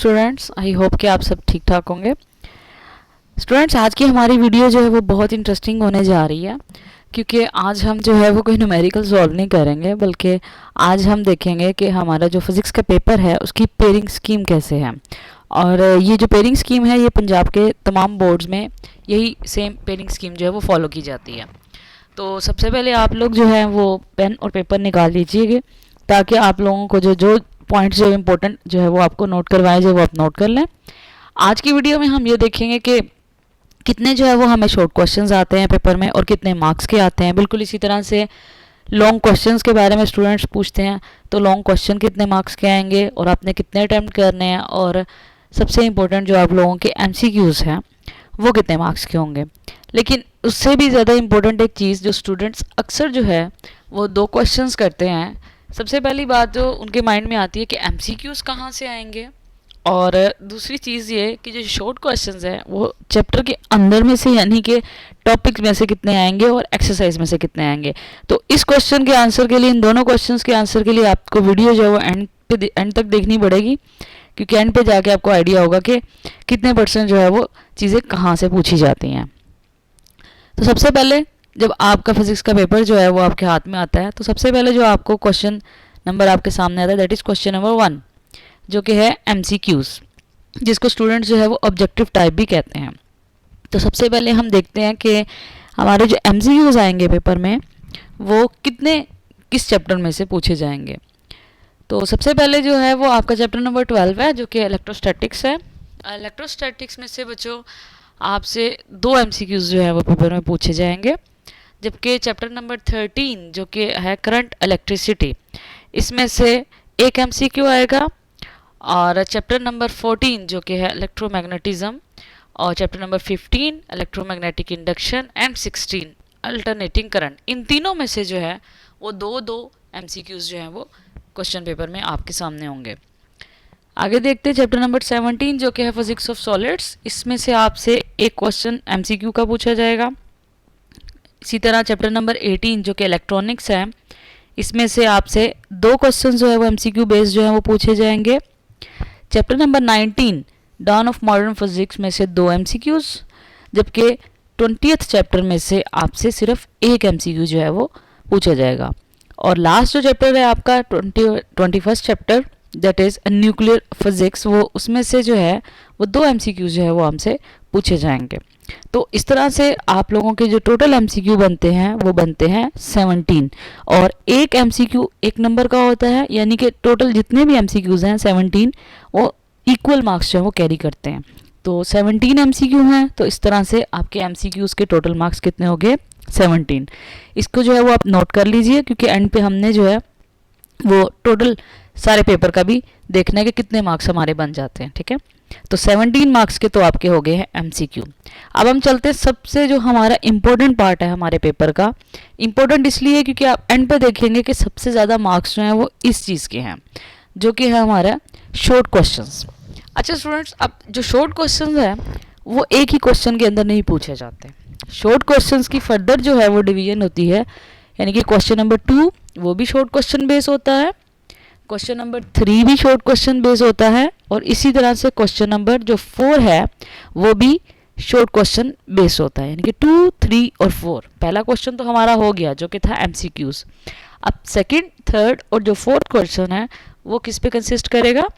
Students, I hope कि आप सब ठीक ठाक होंगे। स्टूडेंट्स, आज की हमारी वीडियो जो है वो बहुत इंटरेस्टिंग होने जा रही है, क्योंकि आज हम जो है वो कोई न्यूमेरिकल सॉल्व नहीं करेंगे, बल्कि आज हम देखेंगे कि हमारा जो फिज़िक्स का पेपर है उसकी पेयरिंग स्कीम कैसे है। और ये जो पेयरिंग स्कीम है ये पंजाब के तमाम बोर्ड्स में यही सेम पेयरिंग स्कीम जो है वो फॉलो की जाती है। तो सबसे पहले आप लोग जो है वो पेन और पेपर निकाल लीजिएगा, ताकि आप लोगों को जो जो पॉइंट्स जो इम्पोर्टेंट जो है वो आपको नोट करवाए जो वो आप नोट कर लें। आज की वीडियो में हम ये देखेंगे कि कितने जो है वो हमें शॉर्ट क्वेश्चंस आते हैं पेपर में और कितने मार्क्स के आते हैं। बिल्कुल इसी तरह से लॉन्ग क्वेश्चंस के बारे में स्टूडेंट्स पूछते हैं, तो लॉन्ग क्वेश्चन कितने मार्क्स के आएंगे और आपने कितने अटैम्प्ट करने हैं, और सबसे इम्पोर्टेंट जो आप लोगों के MCQs हैं वो कितने मार्क्स के होंगे। लेकिन उससे भी ज़्यादा इम्पोर्टेंट एक चीज़ जो स्टूडेंट्स अक्सर जो है वो दो क्वेश्चंस करते हैं। सबसे पहली बात जो उनके माइंड में आती है कि MCQs कहाँ से आएंगे, और दूसरी चीज़ ये कि जो शॉर्ट क्वेश्चंस हैं वो चैप्टर के अंदर में से यानी कि टॉपिक्स में से कितने आएंगे और एक्सरसाइज में से कितने आएंगे। तो इस क्वेश्चन के आंसर के लिए, इन दोनों क्वेश्चंस के आंसर के लिए आपको वीडियो जो है वो एंड तक देखनी पड़ेगी, क्योंकि एंड पे जाके आपको आइडिया होगा कि कितने % जो है वो चीज़ें कहाँ से पूछी जाती हैं। तो सबसे पहले जब आपका फिजिक्स का पेपर जो है वो आपके हाथ में आता है, तो सबसे पहले जो आपको क्वेश्चन नंबर आपके सामने आता है दैट इज़ क्वेश्चन नंबर 1, जो कि है MCQs, जिसको स्टूडेंट्स जो है वो ऑब्जेक्टिव टाइप भी कहते हैं। तो सबसे पहले हम देखते हैं कि हमारे जो MCQs आएंगे पेपर में वो किस चैप्टर में से पूछे जाएंगे। तो सबसे पहले जो है वो आपका चैप्टर नंबर 12 है, जो कि इलेक्ट्रोस्टैटिक्स है। इलेक्ट्रोस्टैटिक्स में से बच्चों आपसे 2 MCQs जो है वो पेपर में पूछे जाएंगे, जबकि चैप्टर नंबर 13 जो कि है करंट इलेक्ट्रिसिटी, इसमें से 1 MCQ आएगा। और चैप्टर नंबर 14 जो कि है इलेक्ट्रोमैग्नेटिज्म, और chapter number 15 electromagnetic induction, and 16 alternating current, इन तीनों में से जो है वो दो MCQs जो हैं वो क्वेश्चन पेपर में आपके सामने होंगे। आगे देखते हैं चैप्टर नंबर 17 जो कि है फिजिक्स ऑफ सॉलिड्स, इसमें से आपसे एक क्वेश्चन MCQ का पूछा जाएगा। इसी तरह चैप्टर नंबर 18 जो कि इलेक्ट्रॉनिक्स है, इसमें से आपसे 2 क्वेश्चन जो है वो MCQ बेस्ड जो है वो पूछे जाएंगे। Chapter number 19 dawn of modern physics में से 2 MCQs, जबकि 20th चैप्टर में से आपसे सिर्फ 1 MCQ जो है वो पूछा जाएगा। और लास्ट जो चैप्टर है आपका 21st chapter that is nuclear physics, वो उसमें से जो है वो 2 MCQ जो है वो हमसे पूछे जाएंगे। तो इस तरह से आप लोगों के जो टोटल MCQ बनते हैं वो बनते हैं 17, और एक MCQ 1 नंबर का होता है, यानी कि टोटल जितने भी MCQs हैं 17 वो इक्वल मार्क्स जो है वो कैरी करते हैं। तो 17 MCQ हैं, तो इस तरह से आपके MCQs के टोटल मार्क्स कितने हो गए 17। इसको जो है वो आप नोट कर लीजिए, क्योंकि एंड पे हमने जो है वो टोटल सारे पेपर का भी देखना है कि कितने मार्क्स हमारे बन जाते हैं। ठीक है, तो 17 मार्क्स के तो आपके हो गए हैं MCQ। अब हम चलते हैं सबसे जो हमारा इम्पोर्टेंट पार्ट है हमारे पेपर का। इम्पोर्टेंट इसलिए क्योंकि आप एंड पे देखेंगे कि सबसे ज़्यादा मार्क्स जो हैं वो इस चीज़ के हैं, जो कि है हमारा शॉर्ट क्वेश्चंस। अच्छा स्टूडेंट्स, अब जो शॉर्ट क्वेश्चंस हैं वो एक ही क्वेश्चन के अंदर नहीं पूछे जाते। शॉर्ट क्वेश्चंस की फर्दर जो है वो डिवीजन होती है, यानी कि क्वेश्चन नंबर 2 वो भी शॉर्ट क्वेश्चन बेस होता है, क्वेश्चन नंबर 3 भी शॉर्ट क्वेश्चन बेस होता है, और इसी तरह से क्वेश्चन नंबर जो 4 है वो भी शॉर्ट क्वेश्चन बेस होता है, यानी कि 2, 3 और 4। पहला क्वेश्चन तो हमारा हो गया जो कि था MCQs। अब सेकंड, थर्ड और जो फोर्थ क्वेश्चन है वो किस पे कंसिस्ट करेगा,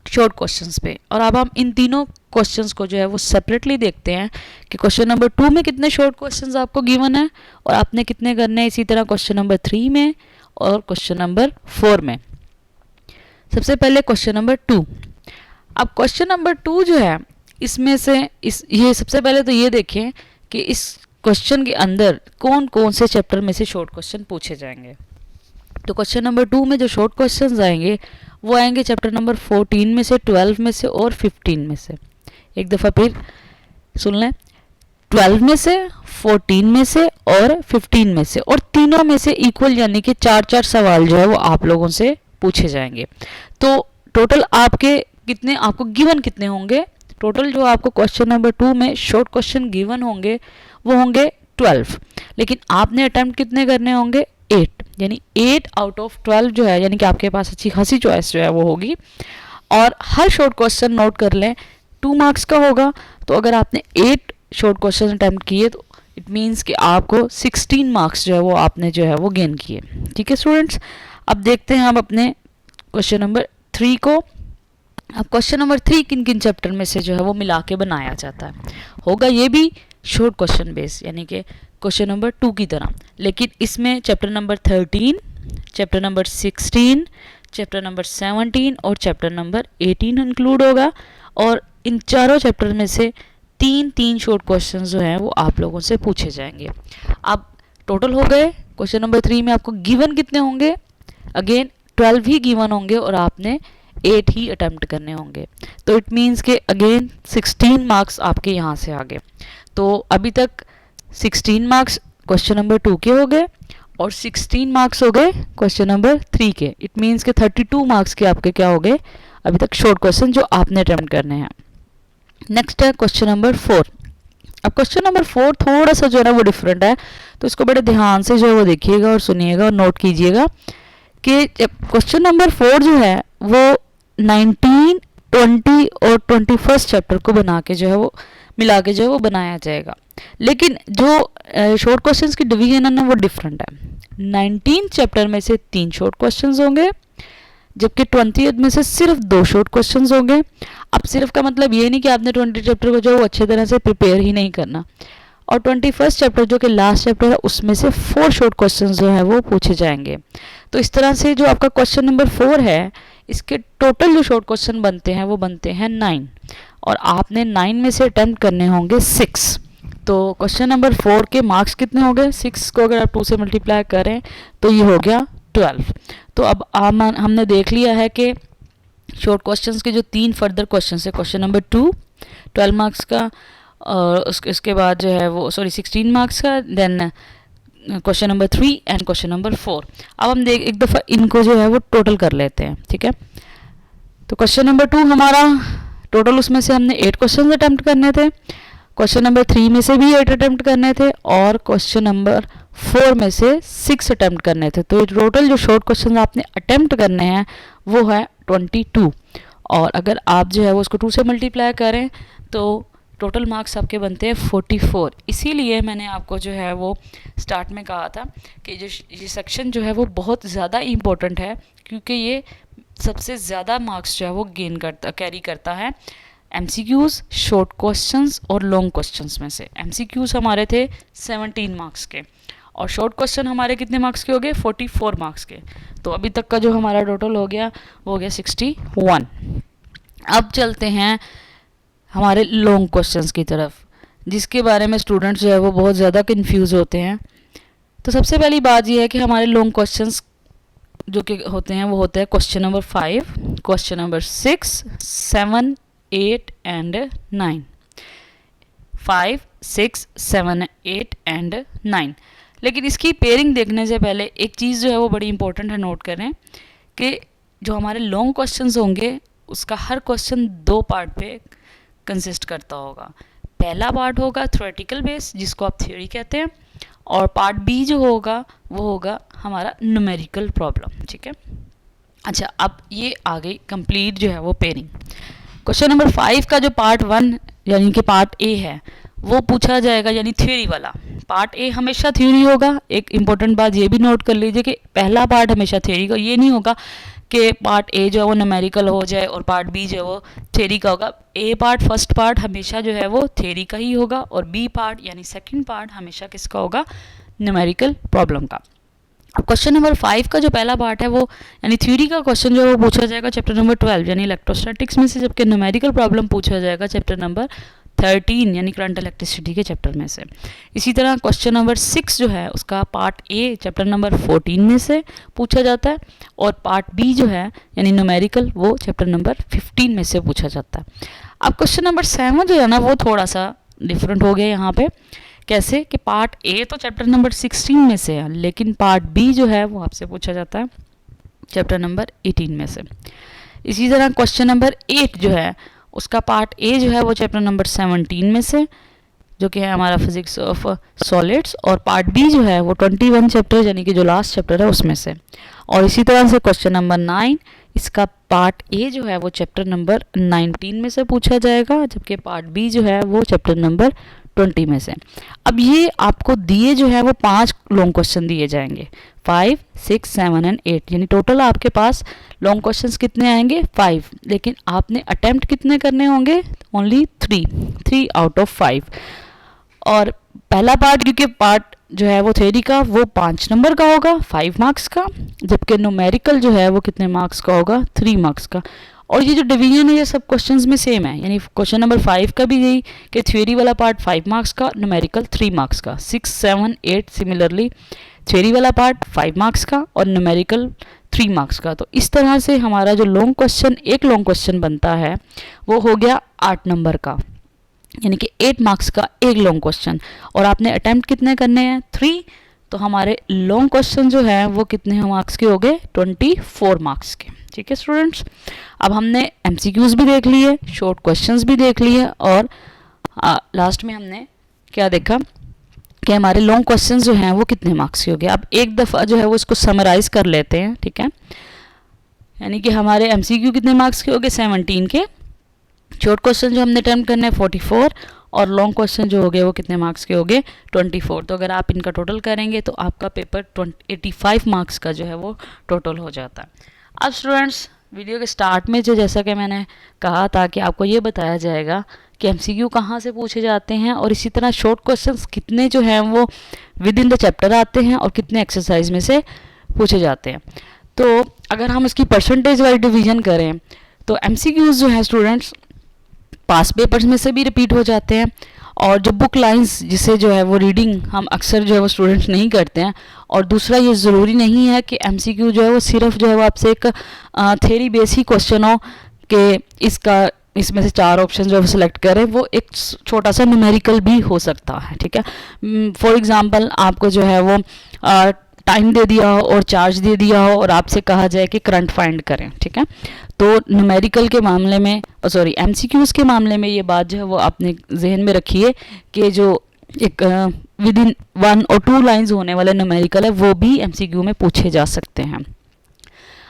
शॉर्ट क्वेश्चंस पे। और अब हम इन तीनों क्वेश्चंस को जो है वो सेपरेटली देखते हैं कि क्वेश्चन नंबर 2 में कितने शॉर्ट क्वेश्चंस आपको गिवन है और आपने कितने करने हैं, इसी तरह क्वेश्चन नंबर 3 में और क्वेश्चन नंबर 4 में। सबसे पहले क्वेश्चन नंबर 2। अब क्वेश्चन नंबर 2 जो है इसमें से ये सबसे पहले तो ये देखें कि इस क्वेश्चन के अंदर कौन कौन से चैप्टर में से शॉर्ट क्वेश्चन पूछे जाएंगे। तो क्वेश्चन नंबर 2 में जो शॉर्ट क्वेश्चंस आएंगे वो आएंगे चैप्टर नंबर 14 में से, 12 में से और 15 में से। एक दफ़ा फिर सुन लें, 12 में से, 14 में से और 15 में से, और तीनों में से इक्वल, यानी कि 4-4 सवाल जो है वो आप लोगों से पूछे जाएंगे। तो टोटल आपको गिवन कितने होंगे, टोटल जो आपको क्वेश्चन नंबर 2 में शॉर्ट क्वेश्चन गिवन होंगे वो होंगे 12, लेकिन आपने अटेम्प्ट कितने करने होंगे 8, यानी 8 आउट ऑफ 12 जो है, यानी कि आपके पास अच्छी खासी चॉइस जो है वो होगी। और हर शॉर्ट क्वेश्चन नोट कर लें 2 मार्क्स का होगा। तो अगर आपने 8 शॉर्ट क्वेश्चन अटैम्प्ट किए तो इट मीन्स कि आपको 16 मार्क्स जो है वो आपने जो है वो गेन किए। ठीक है स्टूडेंट्स, अब देखते हैं हम अपने क्वेश्चन नंबर 3 को। अब क्वेश्चन नंबर 3 किन किन चैप्टर में से जो है वो मिला के बनाया जाता है, होगा ये भी शॉर्ट क्वेश्चन बेस यानी कि क्वेश्चन नंबर 2 की तरह, लेकिन इसमें chapter number 13, chapter number 16, chapter number 17 और चैप्टर नंबर 18 इंक्लूड होगा। और इन चारों चैप्टर में से 3 शॉर्ट क्वेश्चन जो हैं वो आप लोगों से पूछे जाएंगे। अब टोटल हो गए क्वेश्चन नंबर 3 में आपको गिवन कितने होंगे, अगेन 12 ही गिवन होंगे और आपने 8 ही अटेम्प्ट करने होंगे। तो इट मीन्स के अगेन 16 मार्क्स आपके यहाँ से आ गए। तो अभी तक 16 मार्क्स क्वेश्चन नंबर 2 के हो गए और 16 मार्क्स हो गए क्वेश्चन नंबर 3 के। इट मीन्स के 32 मार्क्स के आपके क्या हो गए अभी तक शॉर्ट क्वेश्चन जो आपने अटेम्प्ट करने हैं। नेक्स्ट है क्वेश्चन नंबर 4। अब क्वेश्चन नंबर 4 थोड़ा सा जो है ना वो डिफरेंट है, तो इसको बड़े ध्यान से जो है वो देखिएगा और सुनिएगा और नोट कीजिएगा कि क्वेश्चन नंबर 4 जो है वो 19, 20 और 21 चैप्टर को बना के जो है वो मिला के जो है वो बनाया जाएगा। लेकिन जो शॉर्ट क्वेश्चंस की डिवीजन है ना वो डिफरेंट है। 19 चैप्टर में से 3 शॉर्ट क्वेश्चंस होंगे, जबकि 20 में से सिर्फ 2 शॉर्ट क्वेश्चंस होंगे। अब सिर्फ का मतलब ये नहीं कि आपने 20 चैप्टर को जो वो अच्छे तरह से प्रिपेयर ही नहीं करना, और 21 चैप्टर जो कि लास्ट चैप्टर है उसमें से 4 शॉर्ट क्वेश्चंस जो है वो पूछे जाएंगे। तो इस तरह से जो आपका क्वेश्चन नंबर 4 है इसके टोटल जो शॉर्ट क्वेश्चन बनते हैं वो बनते हैं 9, और आपने 9 में से अटेम्प्ट करने होंगे 6। तो क्वेश्चन नंबर 4 के मार्क्स कितने हो गए, 6 को अगर आप 2 से मल्टीप्लाई करें तो ये हो गया 12। तो अब हमने देख लिया है कि शॉर्ट क्वेश्चंस के जो 3 फर्दर क्वेश्चंस है, क्वेश्चन नंबर 2 12 मार्क्स का, और उसके बाद जो है वो 16 मार्क्स का, then question number 3 and question number 4। अब हम एक दफ़ा इनको जो है वो टोटल कर लेते हैं। ठीक है, तो क्वेश्चन नंबर 2 हमारा टोटल उसमें से हमने 8 क्वेश्चन अटैम्प्ट करने थे, क्वेश्चन नंबर 3 में से भी 8 अटैम्प्ट करने थे, और क्वेश्चन नंबर 4 में से 6 अटैम्प्ट करने थे। तो टोटल जो शॉर्ट क्वेश्चन आपने अटैम्प्ट करने हैं वो है 22, और अगर आप जो है वो उसको 2 से मल्टीप्लाई करें तो टोटल मार्क्स आपके बनते हैं 44। इसीलिए मैंने आपको जो है वो स्टार्ट में कहा था कि जो ये सेक्शन जो है वो बहुत ज़्यादा इम्पोर्टेंट है, क्योंकि ये सबसे ज़्यादा मार्क्स जो है वो कैरी करता है MCQs, शॉर्ट क्वेश्चंस और लॉन्ग क्वेश्चंस में से। MCQs हमारे थे 17 मार्क्स के और शॉर्ट क्वेश्चन हमारे कितने मार्क्स के हो गए 44 मार्क्स के। तो अभी तक का जो हमारा टोटल हो गया वो हो गया 61। अब चलते हैं हमारे लॉन्ग क्वेश्चंस की तरफ, जिसके बारे में स्टूडेंट्स जो है वो बहुत ज़्यादा कंफ्यूज होते हैं। तो सबसे पहली बात यह है कि हमारे लॉन्ग क्वेश्चंस जो कि होते हैं वो होते हैं question number 5, question number 6, 7, 8 and 9। 5, 6, 7, 8 and 9। लेकिन इसकी पेयरिंग देखने से पहले एक चीज़ जो है वो बड़ी इंपॉर्टेंट है, नोट करें कि जो हमारे लॉन्ग क्वेश्चंस होंगे उसका हर क्वेश्चन 2 पार्ट पे कंसिस्ट करता होगा। पहला पार्ट होगा थ्योरेटिकल बेस, जिसको आप थ्योरी कहते हैं, और पार्ट बी जो होगा वो होगा हमारा न्यूमेरिकल प्रॉब्लम। ठीक है, अच्छा अब ये आ गई कंप्लीट जो है वो पेयरिंग। क्वेश्चन नंबर 5 का जो पार्ट 1 यानी कि पार्ट ए है वो पूछा जाएगा, यानी थ्योरी वाला। पार्ट ए हमेशा थ्योरी होगा। एक इंपॉर्टेंट बात ये भी नोट कर लीजिए कि पहला पार्ट हमेशा थ्योरी का, ये नहीं होगा कि पार्ट ए जो है वो न्यूमेरिकल हो जाए और पार्ट बी जो है वो थ्योरी का होगा। ए पार्ट फर्स्ट पार्ट हमेशा जो है वो थ्योरी का ही होगा, और बी पार्ट यानी सेकंड पार्ट हमेशा किसका होगा, न्यूमेरिकल प्रॉब्लम का। अब क्वेश्चन नंबर 5 का जो पहला पार्ट है वो यानी थ्योरी का क्वेश्चन जो है वो पूछा जाएगा चैप्टर नंबर 12 यानी इलेक्ट्रोस्टैटिक्स में से, जबकि न्यूमेरिकल प्रॉब्लम पूछा जाएगा चैप्टर नंबर 13 यानी करंट इलेक्ट्रिसिटी के चैप्टर में से। इसी तरह क्वेश्चन नंबर 6 जो है उसका पार्ट ए चैप्टर नंबर 14 में से पूछा जाता है, और पार्ट बी जो है यानी न्यूमेरिकल वो चैप्टर नंबर 15 में से पूछा जाता है। अब क्वेश्चन नंबर 7 जो है ना वो थोड़ा सा डिफरेंट हो गया यहाँ पे। कैसे कि पार्ट ए तो चैप्टर नंबर 16 में से है, लेकिन पार्ट बी जो है वो आपसे पूछा जाता है चैप्टर नंबर 18 में से। इसी तरह क्वेश्चन नंबर 8 जो है उसका पार्ट ए जो है वो चैप्टर नंबर 17 में से, जो कि है हमारा फिजिक्स ऑफ सॉलिड्स, और पार्ट बी जो है वो 21 चैप्टर यानी कि जो लास्ट चैप्टर है उसमें से। और इसी तरह से क्वेश्चन नंबर 9 इसका पार्ट ए जो है वो चैप्टर नंबर 19 में से पूछा जाएगा, जबकि पार्ट बी जो है वो चैप्टर नंबर 20 में से। अब ये आपको दिए जो है वो 5 लॉन्ग क्वेश्चन दिए जाएंगे, 5, 6, 7 एंड 8, यानी टोटल आपके पास लॉन्ग क्वेश्चंस कितने आएंगे 5, लेकिन आपने अटेम्प्ट कितने करने होंगे, ओनली 3 आउट ऑफ 5। और पहला पार्ट, क्योंकि पार्ट जो है वो थ्योरी का वो 5 नंबर का होगा 5 मार्क्स का, जबकि न्यूमेरिकल जो है वो कितने मार्क्स का होगा 3 मार्क्स का। और ये जो डिवीजन है ये सब क्वेश्चंस में सेम है, यानी क्वेश्चन नंबर 5 का भी यही कि थ्योरी वाला पार्ट 5 मार्क्स का, न्यूमेरिकल 3 मार्क्स का। 6, 7, 8 सिमिलरली थ्योरी वाला पार्ट 5 मार्क्स का और न्यूमेरिकल 3 मार्क्स का। तो इस तरह से हमारा जो लॉन्ग क्वेश्चन, एक लॉन्ग क्वेश्चन बनता है वो हो गया 8 नंबर का, यानी कि 8 मार्क्स का एक लॉन्ग क्वेश्चन। और आपने अटेम्प्ट कितने करने हैं 3, तो हमारे लॉन्ग क्वेश्चन जो है वो कितने मार्क्स के हो गए 24 मार्क्स के। ठीक है स्टूडेंट्स, अब हमने एमसीक्यूज भी देख लिए, शॉर्ट क्वेश्चंस भी देख लिए, और लास्ट में हमने क्या देखा कि हमारे लॉन्ग क्वेश्चंस जो हैं वो कितने मार्क्स के हो गए। अब एक दफ़ा जो है वो इसको समराइज कर लेते हैं, ठीक है। यानी कि हमारे एमसीक्यू कितने मार्क्स के हो गए 17 के, शॉर्ट क्वेश्चन जो हमने अटेम्प्ट करने हैं 44, और लॉन्ग क्वेश्चन जो हो गए वो कितने मार्क्स के हो गए 24। तो अगर आप इनका टोटल करेंगे तो आपका पेपर 85 मार्क्स का जो है वो टोटल हो जाता है। अब स्टूडेंट्स, वीडियो के स्टार्ट में जो जैसा कि मैंने कहा था कि आपको ये बताया जाएगा कि एमसीक्यू कहाँ से पूछे जाते हैं, और इसी तरह शॉर्ट क्वेश्चंस कितने जो हैं वो विद इन द चैप्टर आते हैं और कितने एक्सरसाइज में से पूछे जाते हैं। तो अगर हम इसकी परसेंटेज वाइज डिवीजन करें तो एमसीक्यूज जो हैं स्टूडेंट्स पास पेपर्स में से भी रिपीट हो जाते हैं, और जो बुक लाइंस जिसे जो है वो रीडिंग हम अक्सर जो है वो स्टूडेंट्स नहीं करते हैं। और दूसरा, ये ज़रूरी नहीं है कि एमसीक्यू जो है वो सिर्फ जो है वो आपसे एक थ्योरी बेस ही क्वेश्चन हो कि इसमें से 4 ऑप्शन जो है सिलेक्ट करें, वो एक छोटा सा न्यूमेरिकल भी हो सकता है, ठीक है। फॉर एग्जांपल आपको जो है वो टाइम दे दिया हो और चार्ज दे दिया हो और आपसे कहा जाए कि करंट फाइंड करें, ठीक है। तो न्यूमेरिकल के मामले में, सॉरी एमसीक्यूज़ के मामले में ये बात जो है वो आपने जहन में रखिए कि जो एक विद इन 1 और 2 लाइंस होने वाले न्यूमेरिकल है वो भी एमसीक्यू में पूछे जा सकते हैं।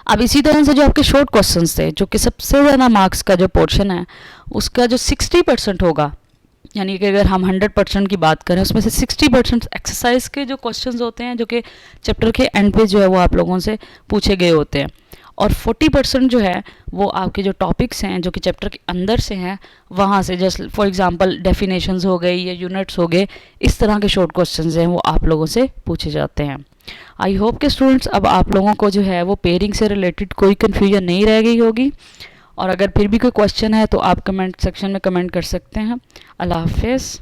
अब इसी तरह से जो आपके शॉर्ट क्वेश्चंस थे, जो कि सबसे ज़्यादा मार्क्स का जो पोर्शन है उसका जो 60% होगा, यानी कि अगर हम 100% की बात करें उसमें से 60% एक्सरसाइज के जो क्वेश्चंस होते हैं जो कि चैप्टर के एंड पे जो है वो आप लोगों से पूछे गए होते हैं, और 40% जो है वो आपके जो टॉपिक्स हैं जो कि चैप्टर के अंदर से हैं वहाँ से, जैसे फॉर एग्जांपल डेफिनेशंस हो गई या यूनिट्स हो गए, इस तरह के शॉर्ट क्वेश्चंस हैं वो आप लोगों से पूछे जाते हैं। आई होप कि स्टूडेंट्स अब आप लोगों को जो है वो पेयरिंग से रिलेटेड कोई कन्फ्यूजन नहीं रह गई होगी, और अगर फिर भी कोई क्वेश्चन है तो आप कमेंट सेक्शन में कमेंट कर सकते हैं। अल्लाह हाफिज़।